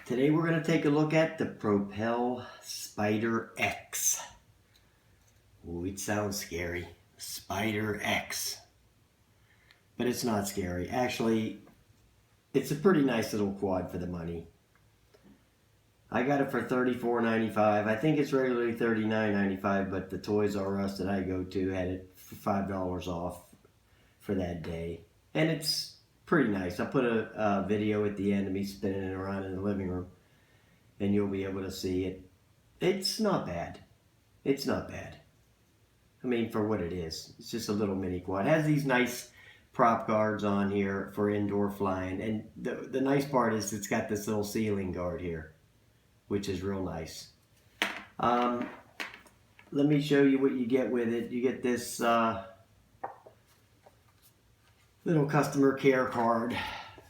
Today we're going to take a look at the Propel Spyder X. Ooh, it sounds scary. Spyder X. But it's not scary. Actually, it's a pretty nice little quad for the money. I got it for $34.95. I think it's regularly $39.95, but the Toys R Us that I go to had it for $5 off for that day. And it's pretty nice. I put a video at the end of me spinning it around in the living room, and you'll be able to see it. It's not bad. It's not bad. I mean, for what it is. It's just a little mini quad. It has these nice prop guards on here for indoor flying. And the nice part is it's got this little ceiling guard here, which is real nice. Let me show you what you get with it. You get this little customer care card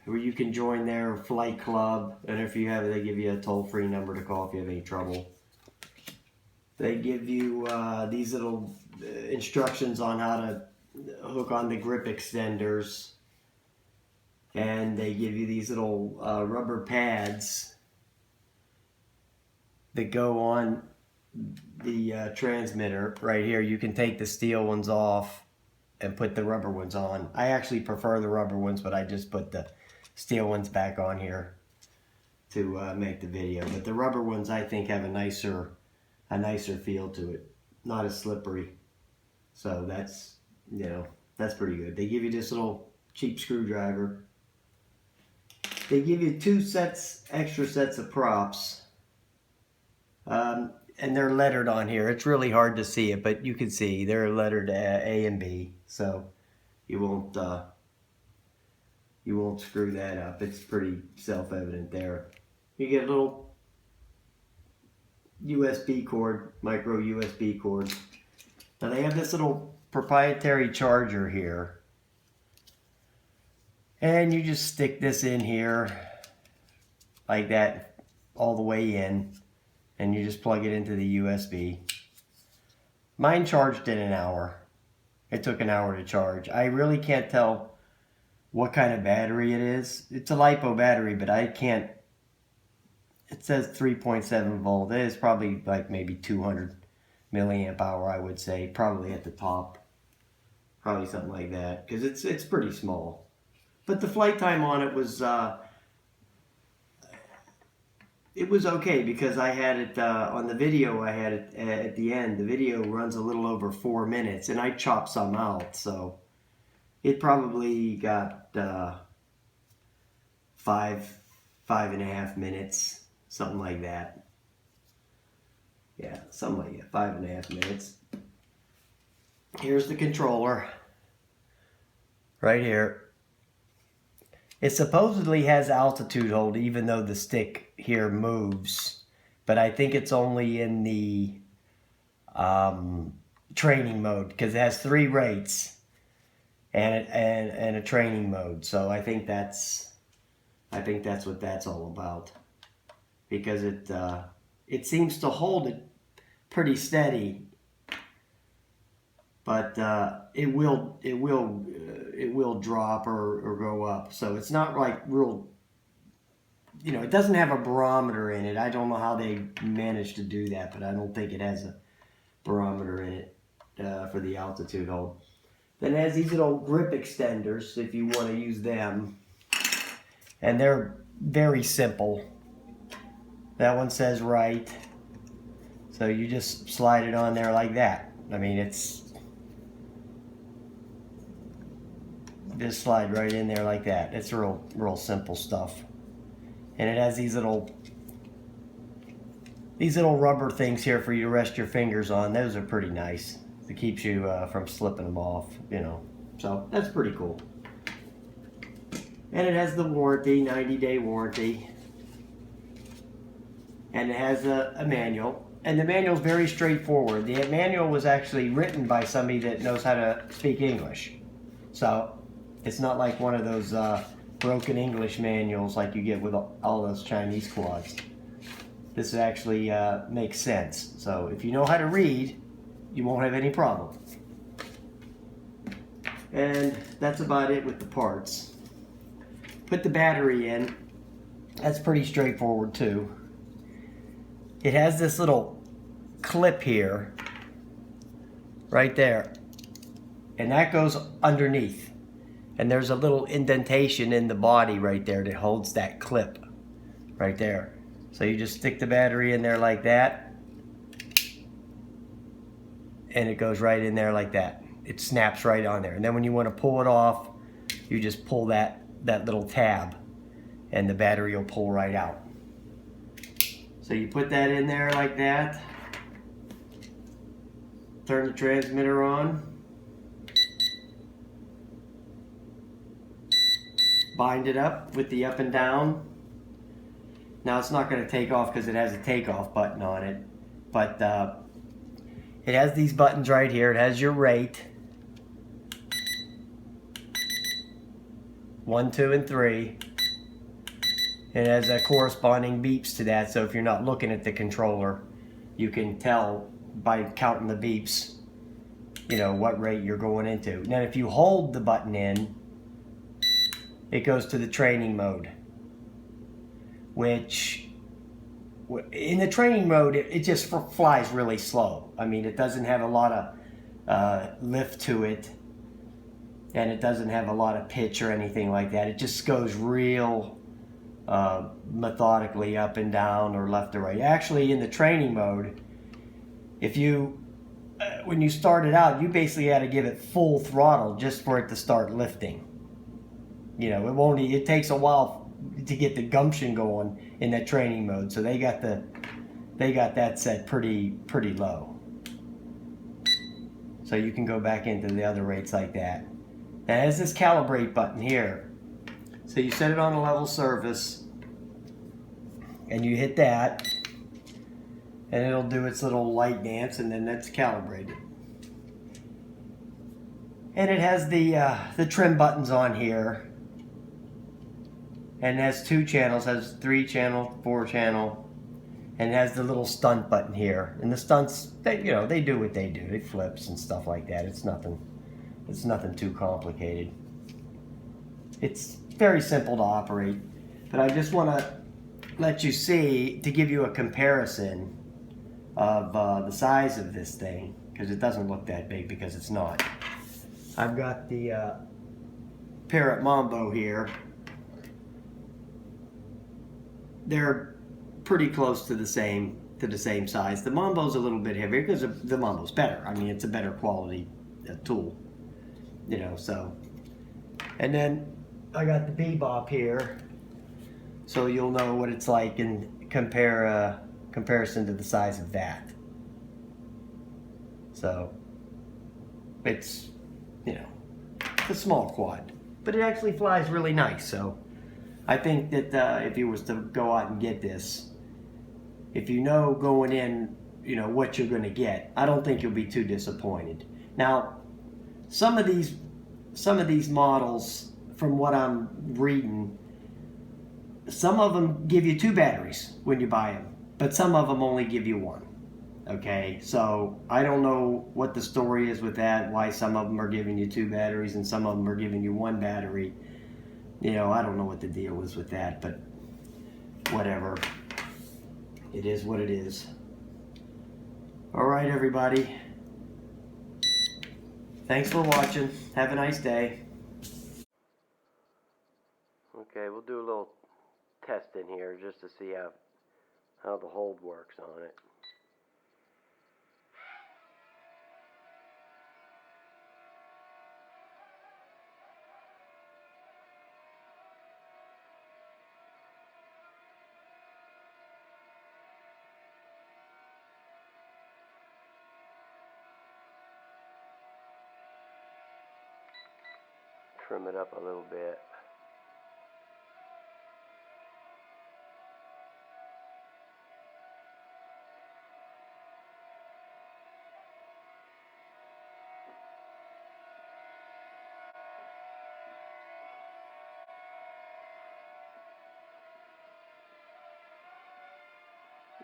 where you can join their flight club, and if you have it, they give you a toll-free number to call if you have any trouble. They give you these little instructions on how to hook on the grip extenders, and they give you these little rubber pads that go on the transmitter right here. You can take the steel ones off and put the rubber ones on. I actually prefer the rubber ones, but I just put the steel ones back on here to make the video. But the rubber ones, I think, have a nicer feel to it, not as slippery. So that's, you know, that's pretty good. They give you this little cheap screwdriver. They give you extra sets of props, and they're lettered on here. It's really hard to see it, but you can see they're lettered A and B, so you won't screw that up. It's pretty self-evident there. You get a little USB cord, micro USB cord. Now they have this little proprietary charger here, and you just stick this in here like that all the way in, and you just plug it into the USB. Mine charged in an hour. It took an hour to charge. I really can't tell what kind of battery it is. It's a LiPo battery, but I can't. It says 3.7 volt. It is probably like maybe 200 milliamp hour, I would say, probably at the top. Probably something like that, because it's pretty small. But the flight time on it was okay, because I had it on the video. I had it at the end. The video runs a little over 4 minutes, and I chopped some out, so it probably got 5.5 minutes, something like that. Yeah, something like that, 5.5 minutes. Here's the controller, right here. It supposedly has altitude hold, even though the stick here moves, but I think it's only in the training mode, because it has 3 rates and a training mode. So I think that's what that's all about, because it seems to hold it pretty steady, but it will drop or go up. So it's not like real, you know, it doesn't have a barometer in it. I don't know how they managed to do that, but I don't think it has a barometer in it for the altitude hold. Then it has these little grip extenders if you want to use them, and they're very simple. That one says right, so you just slide it on there like that. I mean, it's just slide right in there like that. It's real simple stuff. And it has these little rubber things here for you to rest your fingers on. Those are pretty nice. It keeps you from slipping them off, you know. So that's pretty cool. And it has the warranty, 90-day warranty. And it has a manual. And the manual is very straightforward. The manual was actually written by somebody that knows how to speak English. So it's not like one of those broken English manuals like you get with all those Chinese quads. This actually makes sense. So if you know how to read, you won't have any problem. And that's about it with the parts. Put the battery in. That's pretty straightforward too. It has this little clip here, right there, and that goes underneath. And there's a little indentation in the body right there that holds that clip right there. So you just stick the battery in there like that, and it goes right in there like that. It snaps right on there. And then when you want to pull it off, you just pull that little tab, and the battery will pull right out. So you put that in there like that, turn the transmitter on, bind it up with the up and down. Now it's not going to take off because it has a takeoff button on it, but it has these buttons right here. It has your rate, 1, 2, and 3. It has a corresponding beeps to that, so if you're not looking at the controller, you can tell by counting the beeps, you know, what rate you're going into. Now if you hold the button in, it goes to the training mode, which in the training mode it just flies really slow. I mean, it doesn't have a lot of lift to it, and it doesn't have a lot of pitch or anything like that. It just goes real methodically up and down or left or right. Actually, in the training mode, if you when you start it out, you basically had to give it full throttle just for it to start lifting. You know, it takes a while to get the gumption going in that training mode. So they got that set pretty low. So you can go back into the other rates like that. Now it has this calibrate button here. So you set it on a level surface, and you hit that, and it'll do its little light dance, and then that's calibrated. And it has the trim buttons on here, and it has 2 channels, has 3 channel, 4 channel, and it has the little stunt button here. And the stunts, they do what they do. It flips and stuff like that. It's nothing too complicated. It's very simple to operate, but I just want to let you see, to give you a comparison of the size of this thing, because it doesn't look that big, because it's not. I've got the Parrot Mambo here. They're pretty close to the same size. The Mambo's a little bit heavier because the Mambo's better. I mean, it's a better quality tool, you know. So, and then I got the Bebop here, so you'll know what it's like in comparison to the size of that. So it's, you know, it's a small quad, but it actually flies really nice. So I think that if you was to go out and get this, if you know going in, you know what you're going to get, I don't think you'll be too disappointed. Now, some of these models, from what I'm reading, some of them give you 2 batteries when you buy them, but some of them only give you 1. Okay, so I don't know what the story is with that, why some of them are giving you 2 batteries and some of them are giving you 1 battery. You know, I don't know what the deal is with that, but whatever. It is what it is. All right, everybody. Thanks for watching. Have a nice day. Okay, we'll do a little test in here just to see how the hold works on it. Trim it up a little bit.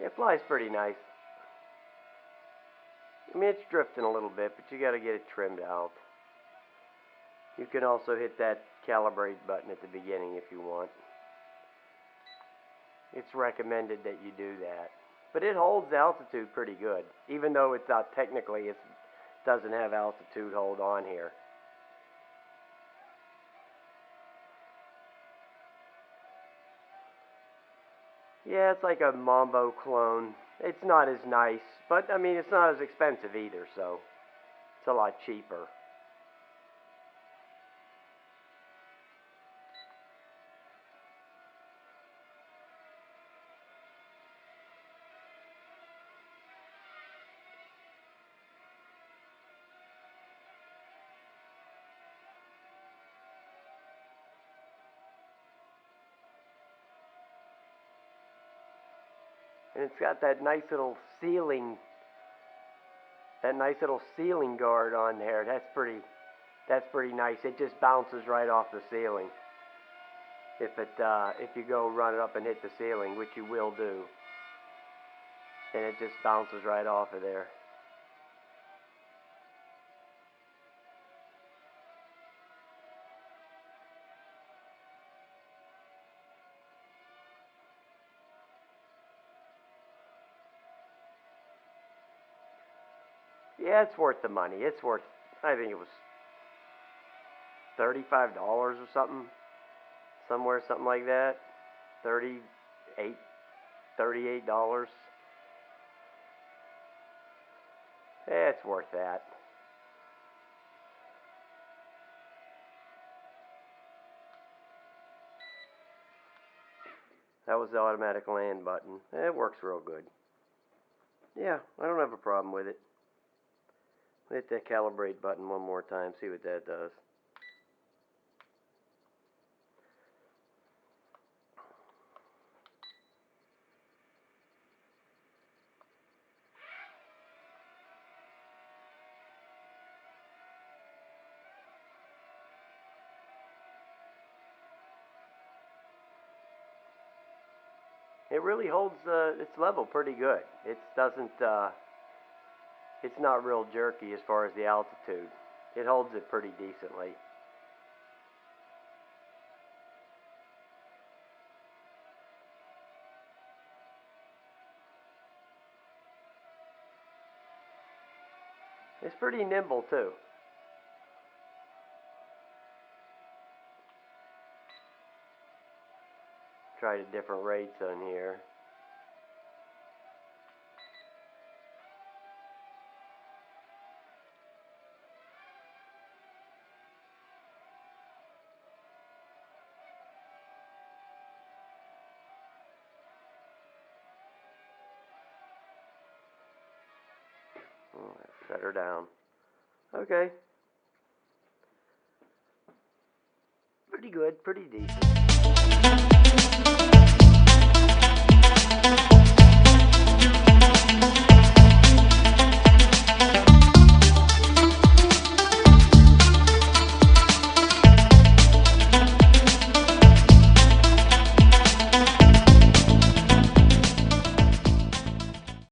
It flies pretty nice. I mean, it's drifting a little bit, but you got to get it trimmed out. You can also hit that calibrate button at the beginning if you want. it's recommended that you do that. But it holds altitude pretty good, even though it's not technically, it doesn't have altitude hold on here. Yeah, it's like a Mambo clone. It's not as nice, but I mean, it's not as expensive either, so it's a lot cheaper. And it's got that nice little ceiling guard on there. That's pretty nice. It just bounces right off the ceiling. If you go run it up and hit the ceiling, which you will do, and it just bounces right off of there. Yeah, it's worth the money. It's worth, I think it was $35 or something, something like that. $38. Yeah, it's worth that. That was the automatic land button. It works real good. Yeah, I don't have a problem with it. Hit that calibrate button one more time, see what that does. It really holds its level pretty good. It doesn't, it's not real jerky as far as the altitude. It holds it pretty decently. It's pretty nimble too. Try the different rates on here. Set her down. Okay. Pretty good, pretty decent.